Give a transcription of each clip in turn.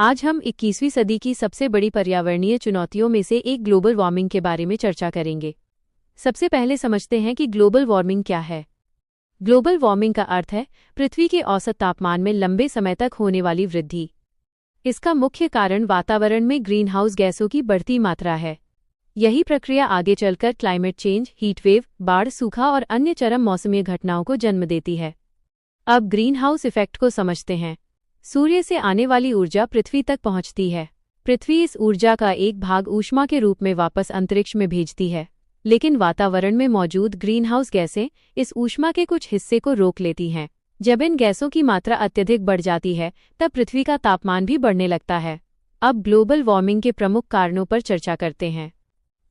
आज हम 21वीं सदी की सबसे बड़ी पर्यावरणीय चुनौतियों में से एक ग्लोबल वार्मिंग के बारे में चर्चा करेंगे। सबसे पहले समझते हैं कि ग्लोबल वार्मिंग क्या है। ग्लोबल वार्मिंग का अर्थ है पृथ्वी के औसत तापमान में लंबे समय तक होने वाली वृद्धि। इसका मुख्य कारण वातावरण में ग्रीनहाउस गैसों की बढ़ती मात्रा है। यही प्रक्रिया आगे चलकर क्लाइमेट चेंज, हीटवेव, बाढ़, सूखा और अन्य चरम मौसमी घटनाओं को जन्म देती है। अब ग्रीनहाउस इफेक्ट को समझते हैं। सूर्य से आने वाली ऊर्जा पृथ्वी तक पहुंचती है। पृथ्वी इस ऊर्जा का एक भाग ऊष्मा के रूप में वापस अंतरिक्ष में भेजती है, लेकिन वातावरण में मौजूद ग्रीनहाउस गैसें इस ऊष्मा के कुछ हिस्से को रोक लेती हैं। जब इन गैसों की मात्रा अत्यधिक बढ़ जाती है, तब पृथ्वी का तापमान भी बढ़ने लगता है। अब ग्लोबल वार्मिंग के प्रमुख कारणों पर चर्चा करते हैं।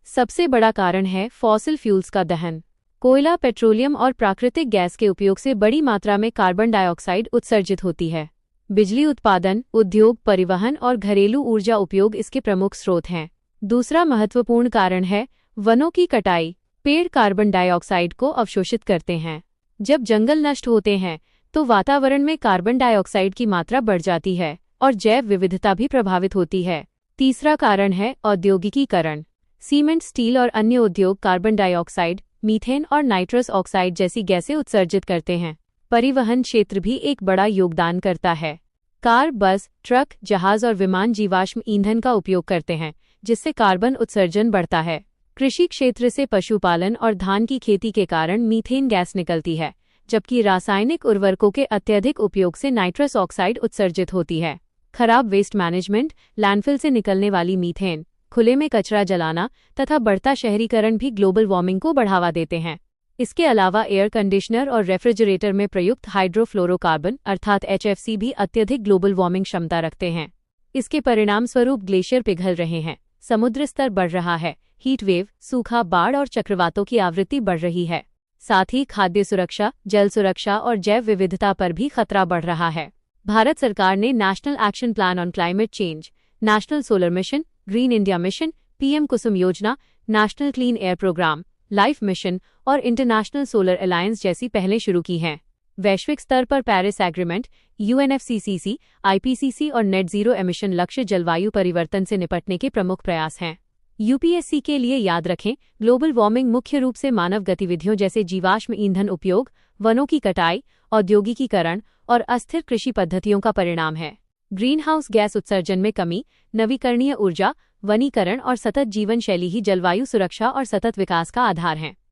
सबसे बड़ा कारण है फॉसिल फ्यूल्स का दहन। कोयला, पेट्रोलियम और प्राकृतिक गैस के उपयोग से बड़ी मात्रा में कार्बन डाइऑक्साइड उत्सर्जित होती है। बिजली उत्पादन, उद्योग, परिवहन और घरेलू ऊर्जा उपयोग इसके प्रमुख स्रोत हैं। दूसरा महत्वपूर्ण कारण है वनों की कटाई। पेड़ कार्बन डाइऑक्साइड को अवशोषित करते हैं। जब जंगल नष्ट होते हैं तो वातावरण में कार्बन डाइऑक्साइड की मात्रा बढ़ जाती है और जैव विविधता भी प्रभावित होती है। तीसरा कारण है औद्योगिकीकरण। सीमेंट, स्टील और अन्य उद्योग कार्बन डाइऑक्साइड, मीथेन और नाइट्रस ऑक्साइड जैसी गैसें उत्सर्जित करते हैं। परिवहन क्षेत्र भी एक बड़ा योगदान करता है। कार, बस, ट्रक, जहाज और विमान जीवाश्म ईंधन का उपयोग करते हैं, जिससे कार्बन उत्सर्जन बढ़ता है। कृषि क्षेत्र से पशुपालन और धान की खेती के कारण मीथेन गैस निकलती है, जबकि रासायनिक उर्वरकों के अत्यधिक उपयोग से नाइट्रस ऑक्साइड उत्सर्जित होती है। खराब वेस्ट मैनेजमेंट, लैंडफिल से निकलने वाली मीथेन, खुले में कचरा जलाना तथा बढ़ता शहरीकरण भी ग्लोबल वार्मिंग को बढ़ावा देते हैं। इसके अलावा एयर कंडीशनर और रेफ्रिजरेटर में प्रयुक्त हाइड्रोफ्लोरोकार्बन अर्थात HFC भी अत्यधिक ग्लोबल वार्मिंग क्षमता रखते हैं। इसके परिणाम स्वरूप ग्लेशियर पिघल रहे हैं, समुद्र स्तर बढ़ रहा है, हीट वेव, सूखा, बाढ़ और चक्रवातों की आवृत्ति बढ़ रही है। साथ ही खाद्य सुरक्षा, जल सुरक्षा और जैव विविधता पर भी खतरा बढ़ रहा है। भारत सरकार ने national action plan on climate change, national solar mission, green India mission, PM Kusum Yojana, national clean air programme, life mission और इंटरनेशनल सोलर अलायंस जैसी पहलें शुरू की हैं। वैश्विक स्तर पर पेरिस एग्रीमेंट, UNFCCC, IPCC और नेट जीरो एमिशन लक्ष्य जलवायु परिवर्तन से निपटने के प्रमुख प्रयास हैं। UPSC के लिए याद रखें, ग्लोबल वार्मिंग मुख्य रूप से मानव गतिविधियों जैसे जीवाश्म ईंधन उपयोग, वनों की कटाई, औद्योगिकीकरण और अस्थिर कृषि पद्धतियों का परिणाम है। ग्रीनहाउस गैस उत्सर्जन में कमी, नवीकरणीय ऊर्जा, वनीकरण और सतत जीवन शैली ही जलवायु सुरक्षा और सतत विकास का आधार हैं।